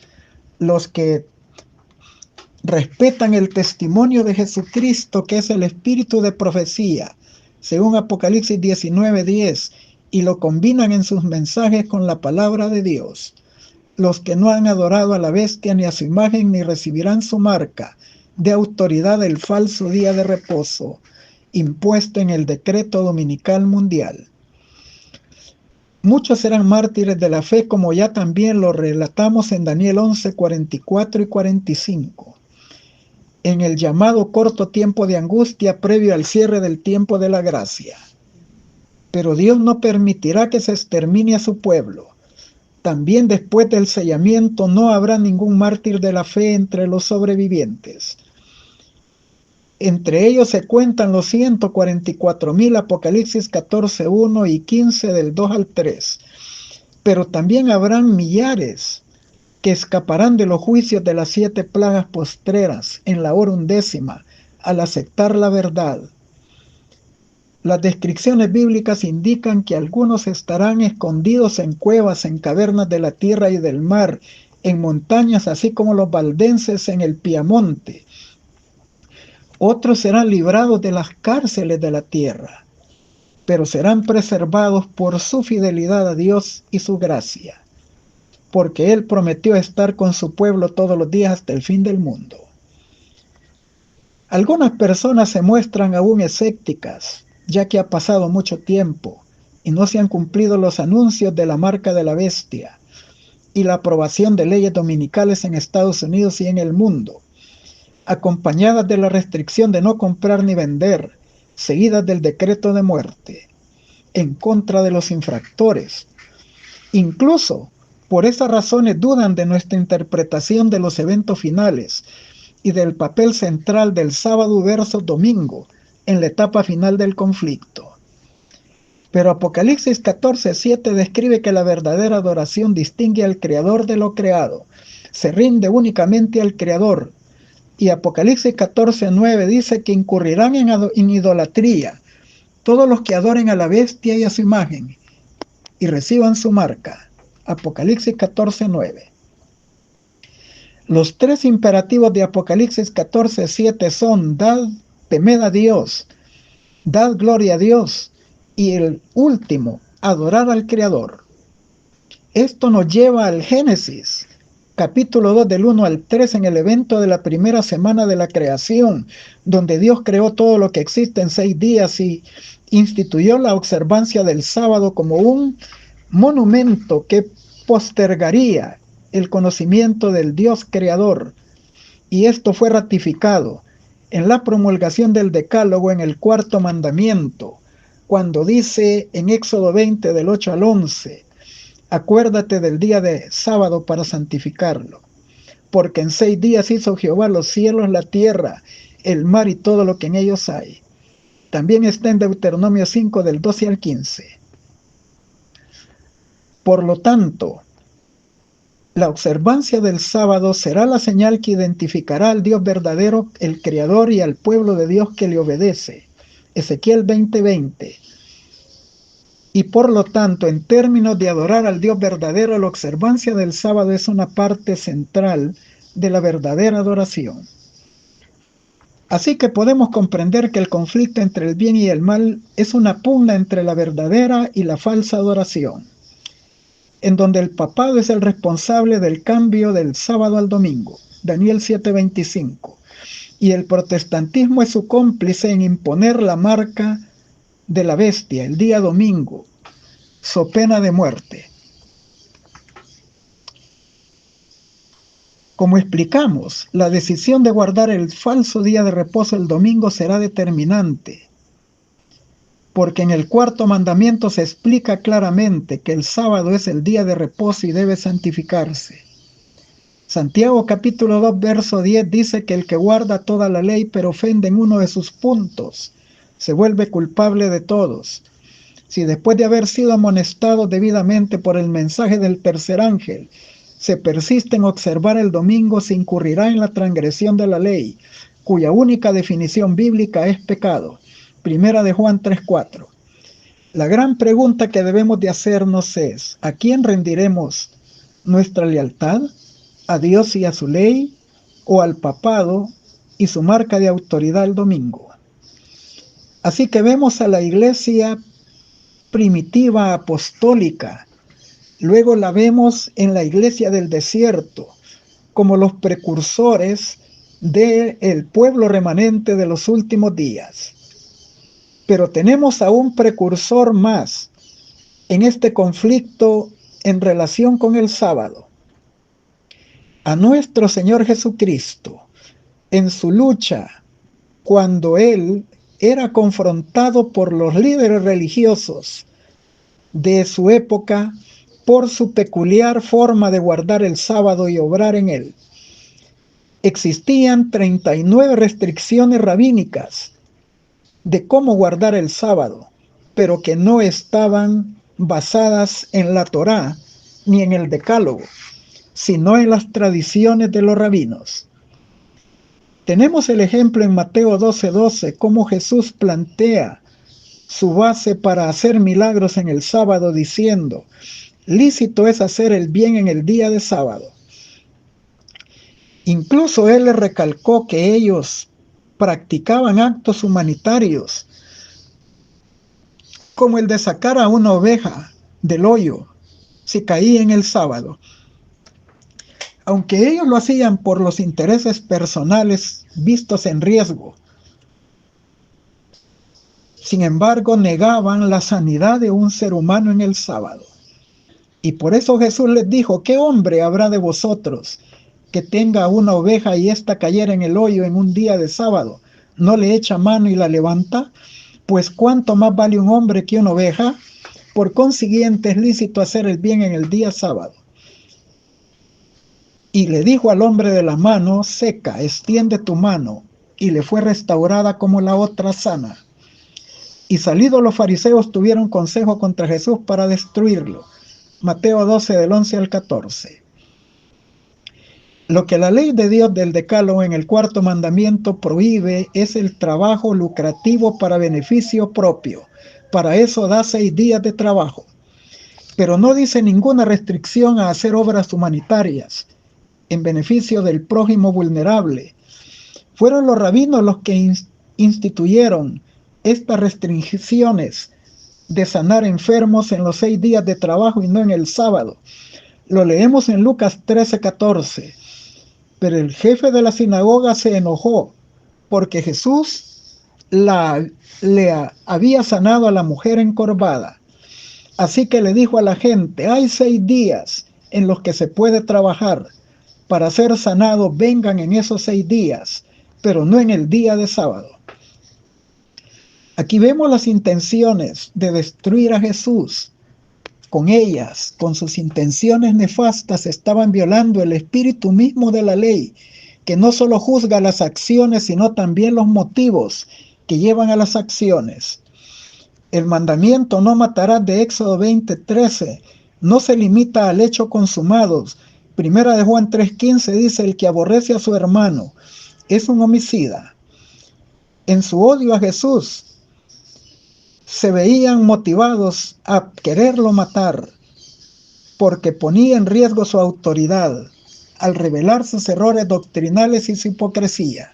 [SPEAKER 1] los que respetan el testimonio de Jesucristo, que es el espíritu de profecía, según Apocalipsis 19:10, y lo combinan en sus mensajes con la palabra de Dios. Los que no han adorado a la bestia ni a su imagen ni recibirán su marca de autoridad del falso día de reposo, impuesto en el decreto dominical mundial. Muchos serán mártires de la fe, como ya también lo relatamos en Daniel 11, 44 y 45, en el llamado corto tiempo de angustia previo al cierre del tiempo de la gracia. Pero Dios no permitirá que se extermine a su pueblo. También después del sellamiento no habrá ningún mártir de la fe entre los sobrevivientes. Entre ellos se cuentan los 144,000, Apocalipsis 14:1 y 15 del 2 al 3. Pero también habrán millares que escaparán de los juicios de las 7 plagas postreras en la hora 11 al aceptar la verdad. Las descripciones bíblicas indican que algunos estarán escondidos en cuevas, en cavernas de la tierra y del mar, en montañas, así como los valdenses en el Piamonte. Otros serán librados de las cárceles de la tierra, pero serán preservados por su fidelidad a Dios y su gracia, porque Él prometió estar con su pueblo todos los días hasta el fin del mundo. Algunas personas se muestran aún escépticas, ya que ha pasado mucho tiempo y no se han cumplido los anuncios de la marca de la bestia y la aprobación de leyes dominicales en Estados Unidos y en el mundo, acompañadas de la restricción de no comprar ni vender, seguidas del decreto de muerte, en contra de los infractores. Incluso, por esas razones dudan de nuestra interpretación de los eventos finales y del papel central del sábado versus domingo en la etapa final del conflicto. Pero Apocalipsis 14:7 describe que la verdadera adoración distingue al Creador de lo creado, se rinde únicamente al Creador. Y Apocalipsis 14:9 dice que incurrirán en idolatría todos los que adoren a la bestia y a su imagen y reciban su marca. Apocalipsis 14:9. Los 3 imperativos de Apocalipsis 14:7 son: temed a Dios, dad gloria a Dios, y el último, adorar al Creador. Esto nos lleva al Génesis, capítulo 2 del 1 al 3 en el evento de la primera semana de la creación, donde Dios creó todo lo que existe en 6 días y instituyó la observancia del sábado como un monumento que postergaría el conocimiento del Dios creador. Y esto fue ratificado en la promulgación del Decálogo en el cuarto mandamiento, cuando dice en Éxodo 20 del 8 al 11, acuérdate del día de sábado para santificarlo, porque en 6 días hizo Jehová los cielos, la tierra, el mar y todo lo que en ellos hay. También está en Deuteronomio 5 del 12 al 15. Por lo tanto, la observancia del sábado será la señal que identificará al Dios verdadero, el Creador, y al pueblo de Dios que le obedece. Ezequiel 20:20. Y por lo tanto, en términos de adorar al Dios verdadero, la observancia del sábado es una parte central de la verdadera adoración. Así que podemos comprender que el conflicto entre el bien y el mal es una pugna entre la verdadera y la falsa adoración, en donde el papado es el responsable del cambio del sábado al domingo, Daniel 7:25, y el protestantismo es su cómplice en imponer la marca de la bestia el día domingo, so pena de muerte. Como explicamos, la decisión de guardar el falso día de reposo el domingo será determinante, porque en el cuarto mandamiento se explica claramente que el sábado es el día de reposo y debe santificarse. Santiago capítulo 2 verso 10 dice que el que guarda toda la ley pero ofende en uno de sus puntos, se vuelve culpable de todos. Si después de haber sido amonestado debidamente por el mensaje del tercer ángel, se persiste en observar el domingo, se incurrirá en la transgresión de la ley, cuya única definición bíblica es pecado. Primera de Juan 3:4. La gran pregunta que debemos de hacernos es, ¿a quién rendiremos nuestra lealtad? ¿A Dios y a su ley? ¿O al papado y su marca de autoridad el domingo? Así que vemos a la iglesia primitiva apostólica, luego la vemos en la iglesia del desierto, como los precursores del pueblo remanente de los últimos días. Pero tenemos a un precursor más en este conflicto en relación con el sábado. A nuestro Señor Jesucristo, en su lucha, cuando Él era confrontado por los líderes religiosos de su época por su peculiar forma de guardar el sábado y obrar en él. Existían 39 restricciones rabínicas de cómo guardar el sábado, pero que no estaban basadas en la Torá ni en el Decálogo, sino en las tradiciones de los rabinos. Tenemos el ejemplo en Mateo 12:12, cómo Jesús plantea su base para hacer milagros en el sábado, diciendo, lícito es hacer el bien en el día de sábado. Incluso él le recalcó que ellos practicaban actos humanitarios, como el de sacar a una oveja del hoyo si caía en el sábado. Aunque ellos lo hacían por los intereses personales vistos en riesgo, sin embargo negaban la sanidad de un ser humano en el sábado. Y por eso Jesús les dijo, ¿qué hombre habrá de vosotros que tenga una oveja y ésta cayera en el hoyo en un día de sábado? ¿No le echa mano y la levanta? Pues cuánto más vale un hombre que una oveja. Por consiguiente es lícito hacer el bien en el día sábado. Y le dijo al hombre de la mano seca, extiende tu mano, y le fue restaurada como la otra sana. Y salidos los fariseos tuvieron consejo contra Jesús para destruirlo. Mateo 12 del 11 al 14. Lo que la ley de Dios del Decálogo en el cuarto mandamiento prohíbe es el trabajo lucrativo para beneficio propio. Para eso da 6 días de trabajo. Pero no dice ninguna restricción a hacer obras humanitarias en beneficio del prójimo vulnerable. Fueron los rabinos los que instituyeron estas restricciones de sanar enfermos en los 6 días de trabajo y no en el sábado, Lo leemos en Lucas 13:14. Pero el jefe de la sinagoga se enojó porque Jesús había sanado a la mujer encorvada. Así que le dijo a la gente: hay 6 días en los que se puede trabajar. Para ser sanado, vengan en esos 6 días, pero no en el día de sábado. Aquí vemos las intenciones de destruir a Jesús. Con ellas, con sus intenciones nefastas, estaban violando el espíritu mismo de la ley, que no solo juzga las acciones, sino también los motivos que llevan a las acciones. El mandamiento "no matarás" de Éxodo 20:13 no se limita al hecho consumado. Primera de Juan 3:15 dice: el que aborrece a su hermano es un homicida. En su odio a Jesús se veían motivados a quererlo matar porque ponía en riesgo su autoridad al revelar sus errores doctrinales y su hipocresía.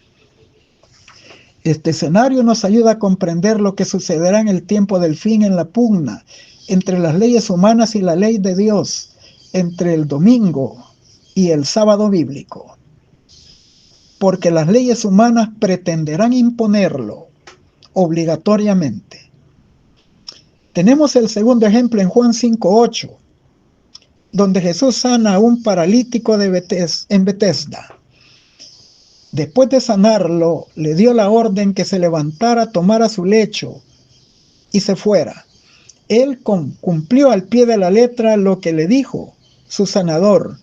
[SPEAKER 1] Este escenario nos ayuda a comprender lo que sucederá en el tiempo del fin, en la pugna entre las leyes humanas y la ley de Dios, entre el domingo y el sábado bíblico. Porque las leyes humanas pretenderán imponerlo obligatoriamente. Tenemos el segundo ejemplo en Juan 5:8, donde Jesús sana a un paralítico en Betesda. Después de sanarlo, le dio la orden que se levantara, tomara su lecho y se fuera. Él cumplió al pie de la letra lo que le dijo su sanador.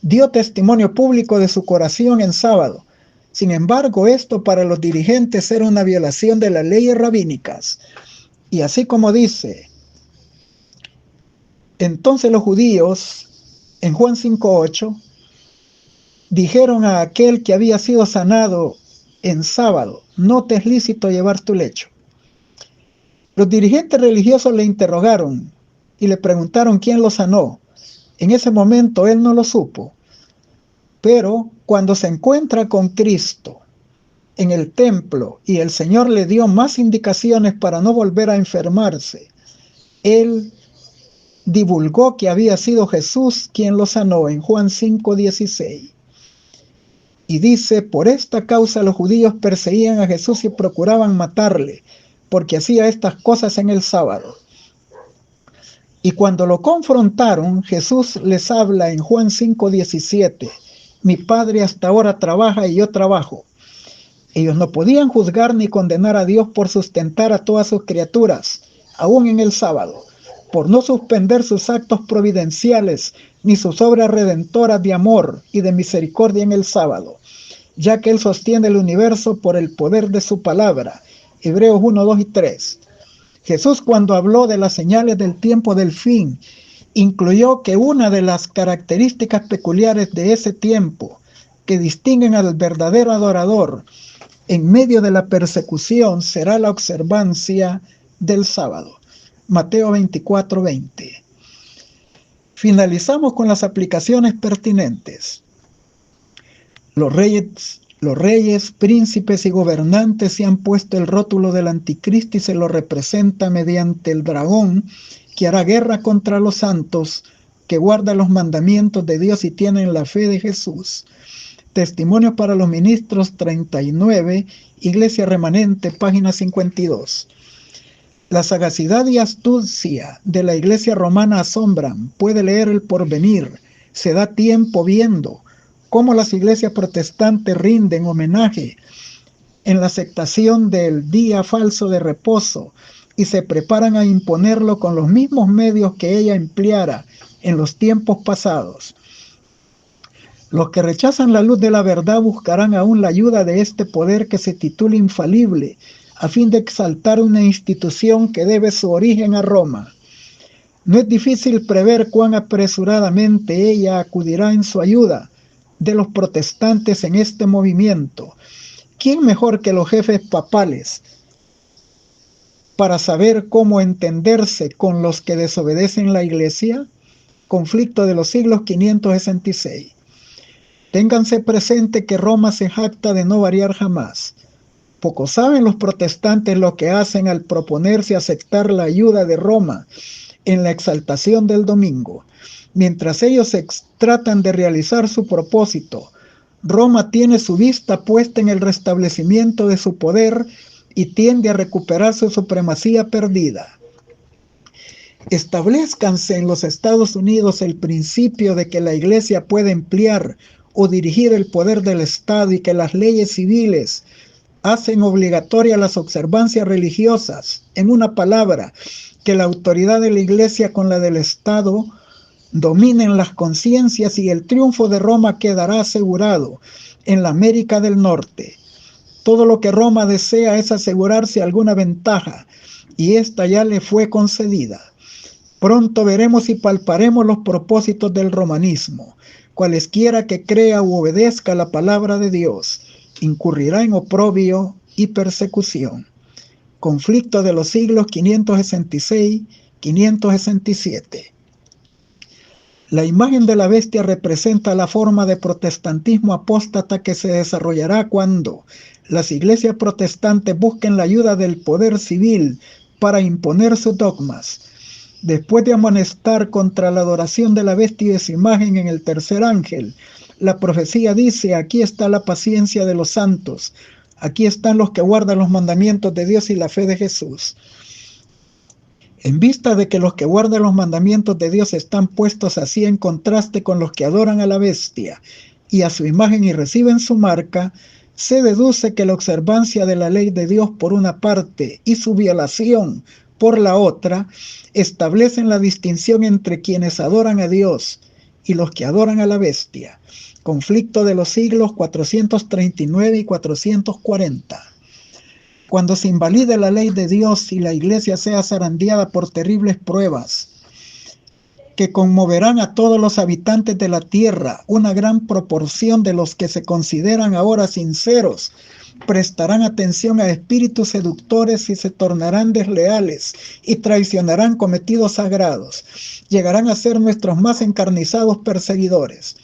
[SPEAKER 1] Dio testimonio público de su curación en sábado. Sin embargo, esto para los dirigentes era una violación de las leyes rabínicas. Y así como dice, entonces los judíos, en Juan 5:8, dijeron a aquel que había sido sanado en sábado: no te es lícito llevar tu lecho. Los dirigentes religiosos le interrogaron y le preguntaron quién lo sanó. En ese momento él no lo supo. Pero cuando se encuentra con Cristo en el templo y el Señor le dio más indicaciones para no volver a enfermarse, él divulgó que había sido Jesús quien lo sanó en Juan 5:16. Y dice: por esta causa los judíos perseguían a Jesús y procuraban matarle, porque hacía estas cosas en el sábado. Y cuando lo confrontaron, Jesús les habla en Juan 5:17: mi Padre hasta ahora trabaja y yo trabajo. Ellos no podían juzgar ni condenar a Dios por sustentar a todas sus criaturas, aún en el sábado, por no suspender sus actos providenciales ni sus obras redentoras de amor y de misericordia en el sábado, ya que Él sostiene el universo por el poder de su palabra. Hebreos 1, 2 y 3. Jesús, cuando habló de las señales del tiempo del fin, incluyó que una de las características peculiares de ese tiempo que distinguen al verdadero adorador en medio de la persecución será la observancia del sábado. Mateo 24:20. Finalizamos con las aplicaciones pertinentes. Los reyes, príncipes y gobernantes se han puesto el rótulo del anticristo y se lo representa mediante el dragón que hará guerra contra los santos que guardan los mandamientos de Dios y tienen la fe de Jesús. Testimonio para los Ministros 39, Iglesia Remanente, página 52. La sagacidad y astucia de la Iglesia romana asombran. Puede leer el Porvenir. Se da tiempo viendo cómo las iglesias protestantes rinden homenaje en la aceptación del día falso de reposo y se preparan a imponerlo con los mismos medios que ella empleara en los tiempos pasados. Los que rechazan la luz de la verdad buscarán aún la ayuda de este poder que se titula infalible, a fin de exaltar una institución que debe su origen a Roma. No es difícil prever cuán apresuradamente ella acudirá en su ayuda de los protestantes en este movimiento. ¿Quién mejor que los jefes papales para saber cómo entenderse con los que desobedecen la Iglesia? Conflicto de los siglos 566. Ténganse presente que Roma se jacta de no variar jamás. Poco saben los protestantes lo que hacen al proponerse aceptar la ayuda de Roma en la exaltación del domingo. Mientras ellos tratan de realizar su propósito, Roma tiene su vista puesta en el restablecimiento de su poder y tiende a recuperar su supremacía perdida. Establezcanse en los Estados Unidos el principio de que la Iglesia puede emplear o dirigir el poder del Estado y que las leyes civiles hacen obligatoria las observancias religiosas. En una palabra, que la autoridad de la Iglesia con la del Estado dominen las conciencias y el triunfo de Roma quedará asegurado en la América del Norte. Todo lo que Roma desea es asegurarse alguna ventaja, y esta ya le fue concedida. Pronto veremos y palparemos los propósitos del romanismo. Cualesquiera que crea u obedezca la palabra de Dios, incurrirá en oprobio y persecución. Conflicto de los siglos 566-567. La imagen de la bestia representa la forma de protestantismo apóstata que se desarrollará cuando las iglesias protestantes busquen la ayuda del poder civil para imponer sus dogmas. Después de amonestar contra la adoración de la bestia y de su imagen en el tercer ángel, la profecía dice: aquí está la paciencia de los santos, aquí están los que guardan los mandamientos de Dios y la fe de Jesús. En vista de que los que guardan los mandamientos de Dios están puestos así en contraste con los que adoran a la bestia y a su imagen y reciben su marca, se deduce que la observancia de la ley de Dios por una parte y su violación por la otra establecen la distinción entre quienes adoran a Dios y los que adoran a la bestia. Conflicto de los siglos 439 y 440. Cuando se invalide la ley de Dios y la iglesia sea zarandeada por terribles pruebas que conmoverán a todos los habitantes de la tierra, una gran proporción de los que se consideran ahora sinceros prestarán atención a espíritus seductores y se tornarán desleales y traicionarán cometidos sagrados. Llegarán a ser nuestros más encarnizados perseguidores.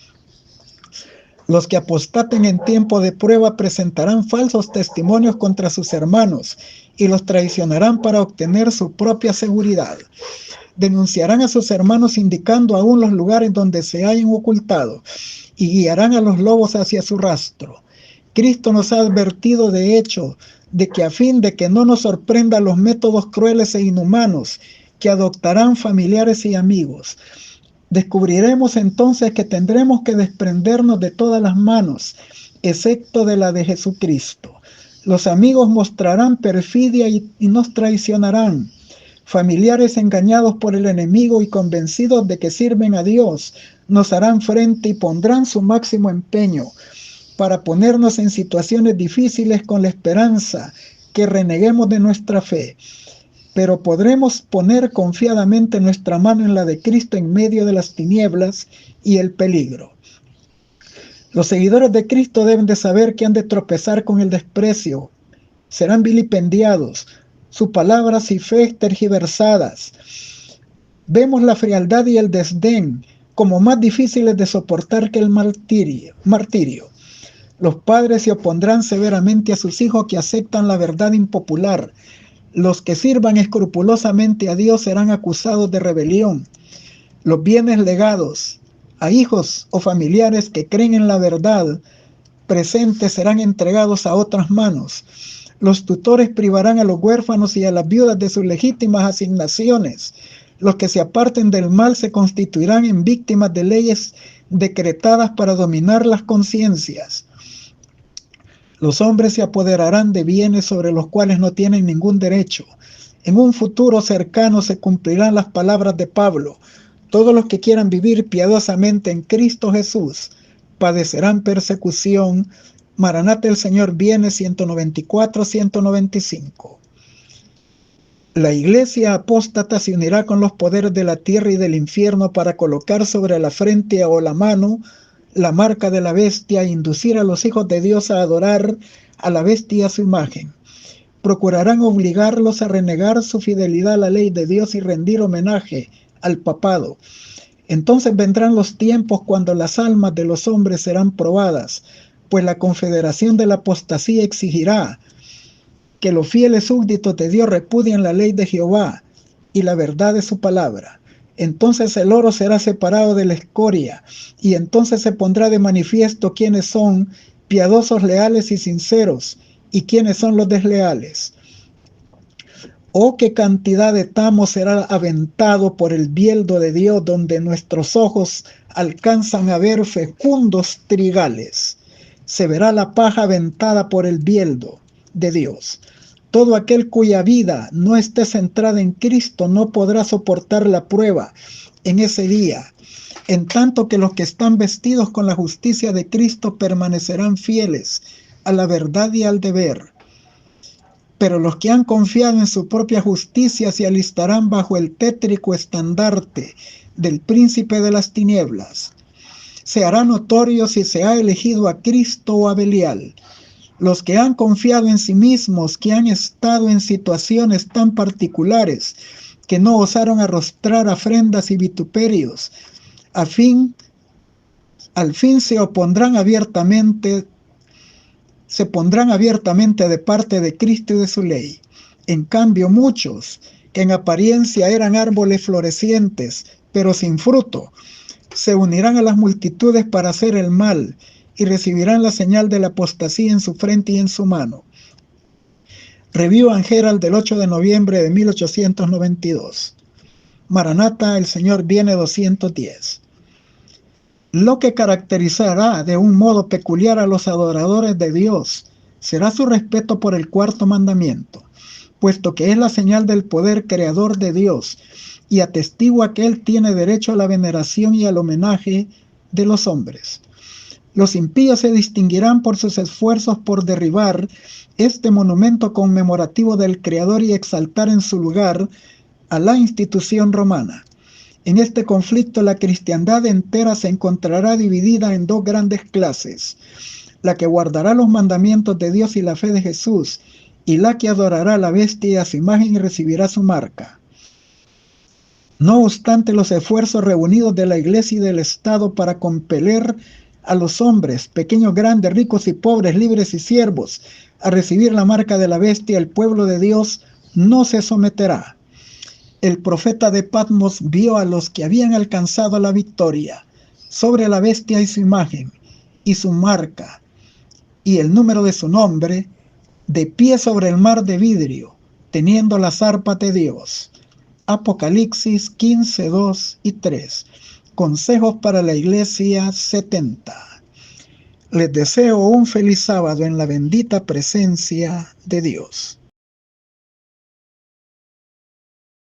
[SPEAKER 1] Los que apostaten en tiempo de prueba presentarán falsos testimonios contra sus hermanos y los traicionarán para obtener su propia seguridad. Denunciarán a sus hermanos indicando aún los lugares donde se hayan ocultado y guiarán a los lobos hacia su rastro. Cristo nos ha advertido, de hecho, de que a fin de que no nos sorprendan los métodos crueles e inhumanos que adoptarán familiares y amigos, descubriremos entonces que tendremos que desprendernos de todas las manos, excepto de la de Jesucristo. Los amigos mostrarán perfidia y nos traicionarán. Familiares engañados por el enemigo y convencidos de que sirven a Dios, nos harán frente y pondrán su máximo empeño para ponernos en situaciones difíciles con la esperanza que reneguemos de nuestra fe. Pero podremos poner confiadamente nuestra mano en la de Cristo en medio de las tinieblas y el peligro. Los seguidores de Cristo deben de saber que han de tropezar con el desprecio, serán vilipendiados, sus palabras y fe tergiversadas. Vemos la frialdad y el desdén como más difíciles de soportar que el martirio. Los padres se opondrán severamente a sus hijos que aceptan la verdad impopular. Los que sirvan escrupulosamente a Dios serán acusados de rebelión. Los bienes legados a hijos o familiares que creen en la verdad presente serán entregados a otras manos. Los tutores privarán a los huérfanos y a las viudas de sus legítimas asignaciones. Los que se aparten del mal se constituirán en víctimas de leyes decretadas para dominar las conciencias. Los hombres se apoderarán de bienes sobre los cuales no tienen ningún derecho. En un futuro cercano se cumplirán las palabras de Pablo: todos los que quieran vivir piadosamente en Cristo Jesús padecerán persecución. Maranata, el Señor viene, 194-195. La iglesia apóstata se unirá con los poderes de la tierra y del infierno para colocar sobre la frente o la mano la marca de la bestia e inducir a los hijos de Dios a adorar a la bestia y a su imagen. Procurarán obligarlos a renegar su fidelidad a la ley de Dios y rendir homenaje al papado. Entonces vendrán los tiempos cuando las almas de los hombres serán probadas, pues la confederación de la apostasía exigirá que los fieles súbditos de Dios repudien la ley de Jehová y la verdad de su palabra. Entonces el oro será separado de la escoria, y entonces se pondrá de manifiesto quiénes son piadosos, leales y sinceros, y quiénes son los desleales. Oh, qué cantidad de tamo será aventado por el bieldo de Dios, donde nuestros ojos alcanzan a ver fecundos trigales. Se verá la paja aventada por el bieldo de Dios. Todo aquel cuya vida no esté centrada en Cristo no podrá soportar la prueba en ese día, en tanto que los que están vestidos con la justicia de Cristo permanecerán fieles a la verdad y al deber. Pero los que han confiado en su propia justicia se alistarán bajo el tétrico estandarte del príncipe de las tinieblas. Se hará notorio si se ha elegido a Cristo o a Belial. Los que han confiado en sí mismos, que han estado en situaciones tan particulares, que no osaron arrostrar ofrendas y vituperios, al fin se pondrán abiertamente de parte de Cristo y de su ley. En cambio, muchos, que en apariencia eran árboles florecientes, pero sin fruto, se unirán a las multitudes para hacer el mal, y recibirán la señal de la apostasía en su frente y en su mano. Review and Herald del 8 de noviembre de 1892. Maranatha, el Señor viene 210. Lo que caracterizará de un modo peculiar a los adoradores de Dios será su respeto por el cuarto mandamiento, puesto que es la señal del poder creador de Dios y atestigua que Él tiene derecho a la veneración y al homenaje de los hombres. Los impíos se distinguirán por sus esfuerzos por derribar este monumento conmemorativo del Creador y exaltar en su lugar a la institución romana. En este conflicto la cristiandad entera se encontrará dividida en dos grandes clases: la que guardará los mandamientos de Dios y la fe de Jesús, y la que adorará a la bestia y a su imagen y recibirá su marca. No obstante los esfuerzos reunidos de la Iglesia y del Estado para compeler a los hombres, pequeños, grandes, ricos y pobres, libres y siervos, a recibir la marca de la bestia, el pueblo de Dios no se someterá. El profeta de Patmos vio a los que habían alcanzado la victoria sobre la bestia y su imagen, y su marca, y el número de su nombre, de pie sobre el mar de vidrio, teniendo las arpas de Dios. Apocalipsis 15, 2 y 3. Consejos para la Iglesia 70. Les deseo un feliz sábado en la bendita presencia de Dios.